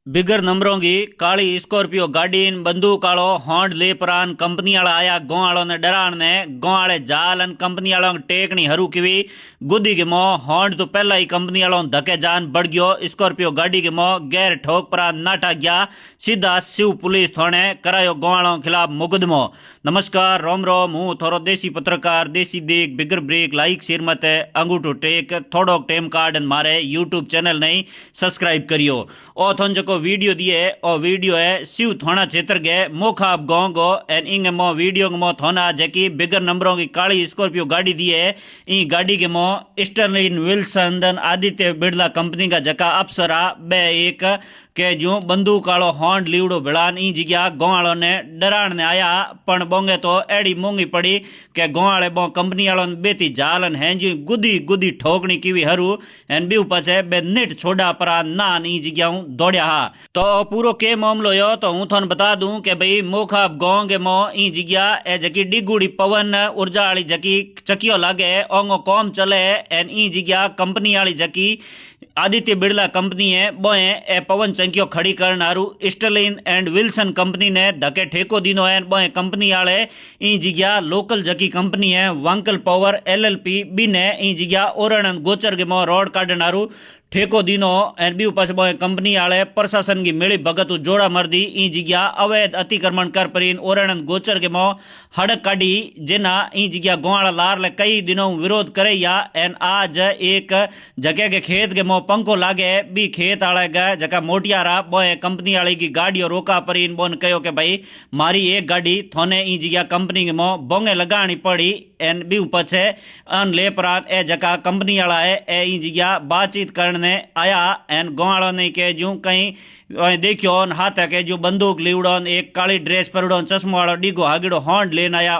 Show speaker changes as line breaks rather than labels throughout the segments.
बिगर नंबरों की काली स्कॉर्पियो गाड़ी बंदूक आलो होंड ले परान कंपनी वाला आया गाँव वालों ने डरान ने गाँव वाले जालन कंपनी वालों टेकनी हरू की गुद्दी के मोह होंड तो पहला ही कंपनी वालों धके जान बढ़ गयो स्कॉर्पियो गाड़ी के मोह गैर ठोक परान नाटा गया सीधा शिव पुलिस थाने करायो गाँव वालों खिलाफ मुकदमो। नमस्कार रोम रोम हूँ थोरो देसी पत्रकार देसी देख बिगर ब्रेक लाइक शेयर मत अंगूठो टेक थोड़ो टेम कार्ड मारे यूट्यूब चैनल नहीं सब्सक्राइब करियो और थोन जो वीडियो दिए और वीडियो है शिव थाना क्षेत्र के मोखाब गांव गो एन इंग मो वीडियो के मो थाना जकी बिगर नंबरों की काली स्कॉर्पियो गाड़ी दी है ई गाड़ी के मो स्टर्लिन विल्सन आदित्य बिरला कंपनी का जका अफसरा बे एक के जो बंदूक आलो होंड लीवड़ो भिड़ान ई जगह गाँव वालों ने डरान ने आया पण बोंगे तो एड़ी मोंगी पड़ी के गाँव वाले बो कंपनी वालों बेती जालन है जी गुदी गुदी ठोकनी की हरू एन बी पचे बे नेट छोड़ा परा नान ई जगह दौड़िया हा। तो पूरो के मामलो यो तो हूँ थाने बता दूं कि भाई मोखा गाँव के मो ई जगह ए जकी डिगुड़ी पवन ऊर्जा वाली जकी चकियो लागे ओंगो कॉम चले एन ई जगह कंपनी वाली जकी आदित्य बिरला कंपनी है बोए ए पवन चंकियो खड़ी करन हारू स्टर्लिन एंड विल्सन कंपनी ने धके ठेको दीनो है बोए कंपनी वाले ई जगह लोकल जकी कंपनी है वंकल पावर एलएलपी बी ने ई जगह ओरण गोचर के मो रोड काटन हारू ठेको दीनो एन बी पास बोए कंपनी वाले प्रशासन की मिली भगत जोड़ा मर्दी ई जगह अवैध अतिक्रमण कर परीन ओरण गोचर के मो हड़क काढ़ी जेना ई जगह गोवाड़ा लार ले कई दिनों विरोध करे या एन आज एक जगह के खेत के मो पंखो लागे बी खेत आले गए जका मोटियारा बोए कंपनी वाली की गाड़ियों रोका परीन बोन कहो के भाई मारी एक गाड़ी थोने ई जगह कंपनी के मो बोंगे लगानी पड़ी एन बी पछे अन ले परान ए जका कंपनी वाला है ए ई जगह बातचीत करने आया एन गाँव ने के जो कहीं देखियो हाथ के जो बंदूक लीवड़ो एक काली ड्रेस पड़ो चश्मा वालों डिगो हागिड़ो होंड लेन आया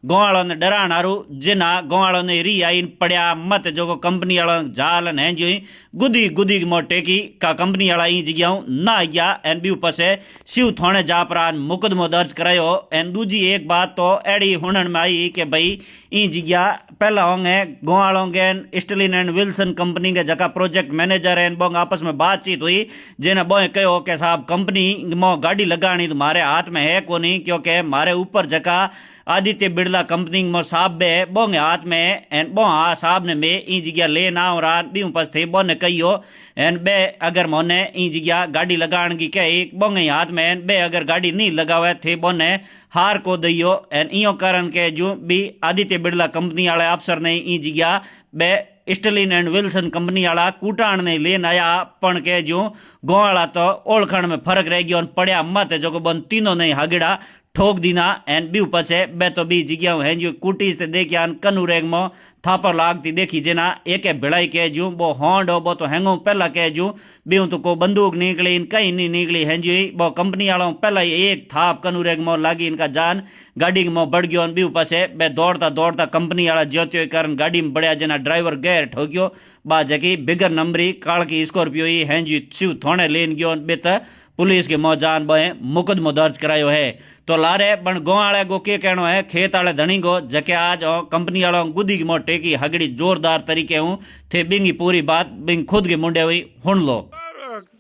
गाँव ने डरान हारू जिना गाँव ने री आई पड़िया मत जो कंपनी वाला जालन है जो गुदी गुदी मोटे की का कंपनी वाला ई जगह ना गया एन बी पसे शिव थाने जा परान मुकदमो दर्ज करायो एन दूजी एक बात तो एड़ी हुनन में आई कि भाई ई जगह पहला होंगे गाँव वालों के स्टर्लिन एंड विल्सन कंपनी के जगह प्रोजेक्ट मैनेजर है बोंग आपस में बातचीत हुई जेने बोए कहो कि साहब कंपनी मो गाड़ी लगानी तो मारे हाथ में है को नहीं क्योंकि मारे ऊपर जगह आदित्य बिरला कंपनी मो साहब बे बोंगे हाथ में एन बो हाँ साहब ने में ई जगह ले ना और बी पास थे बो ने कहियो एन बे अगर मोने ई जगह गाड़ी लगान की कही बोंगे हाथ में एन बे अगर गाड़ी नहीं लगावे थे बो ने हार को दियो एन इो कारण के जो भी आदित्य बिरला कंपनी वाले अफसर ने ई जगह बे स्टर्लिन एंड विल्सन कंपनी वाला कूटाण ने लेन आया पण के जो गाँव वाला तो ओळखण में फर्क रह गयो पड़िया मत जो बन तीनों ने हागिड़ा ठोक दीना एन बी पछे बे तो बी जगह है जो कूटीस ते देखिया कनु रेग मो थापर लागती देखी जेना एक भिड़ाई के जू वो होंड हो वो तो हैंगो पहला के जू बी तो को बंदूक निकली कहीं नहीं निकली है जी वो कंपनी वालों पहला ही एक थाप कनु रेग मो लागी इनका जान गाड़ी में बढ़ गयो बी पछे बे दौड़ता दौड़ता कंपनी वाला ज्योतियो कारण गाड़ी में बढ़िया जेना ड्राइवर गैर ठोकियो बा जकी बिगर नंबरी काल की स्कॉर्पियो ही है जी शिव थोड़े लेन गयो बेत पुलिस के मौजान बोए मुकदमो दर्ज करायो है। तो लारे पण गाँव वाले गो के कहनो है खेत वाले धनी गो जके आज कंपनी वालों गुदी की मोटे की हगड़ी जोरदार तरीके हूँ थे बिंगी पूरी बात बिंग खुद के मुंडे हुई हुन लो।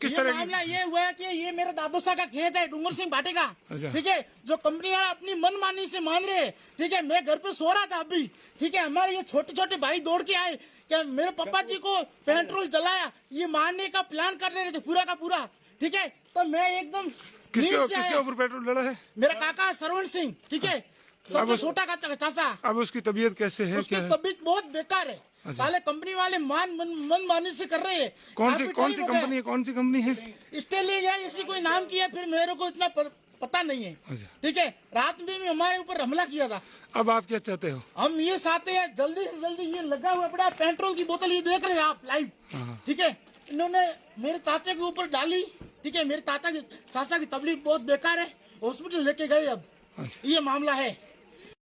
किस तरह मामला ये हुआ है कि ये मेरे दादोसा का खेत है डूंगर सिंह भाटे का। ठीक है जो कंपनी वाला अपनी मनमानी से मान रहे ठीक है मैं घर पे सो रहा था अभी ठीक है हमारे ये छोटे छोटे भाई दौड़ के आए क्या मेरे पापा जी को पेट्रोल जलाया ये मारने का प्लान कर रहे थे पूरा का पूरा ठीक है तो मैं एकदम
किसके ऊपर पेट्रोल डला है?
मेरा काका सरवण सिंह ठीक है सबसे छोटा का चाचा।
अब उसकी तबीयत कैसे है?
उसकी तबीयत बहुत बेकार है साले कंपनी वाले मन मानी से कर रहे हैं।
कौन सी कंपनी है?
स्टेलिन या ऐसी कोई नाम की है फिर मेरे को इतना पता नहीं है ठीक है रात में भी हमारे ऊपर हमला किया था।
अब आप क्या चाहते हो?
हम ये चाहते हैं जल्दी से जल्दी ये लगा हुआ पड़ा पेट्रोल की बोतल ये देख रहे हो आप लाइव ठीक है इन्होंने मेरे चाचा के ऊपर डाली ठीक है मेरे चाचा की तबीयत बहुत बेकार है हॉस्पिटल लेके गए अब ये मामला है।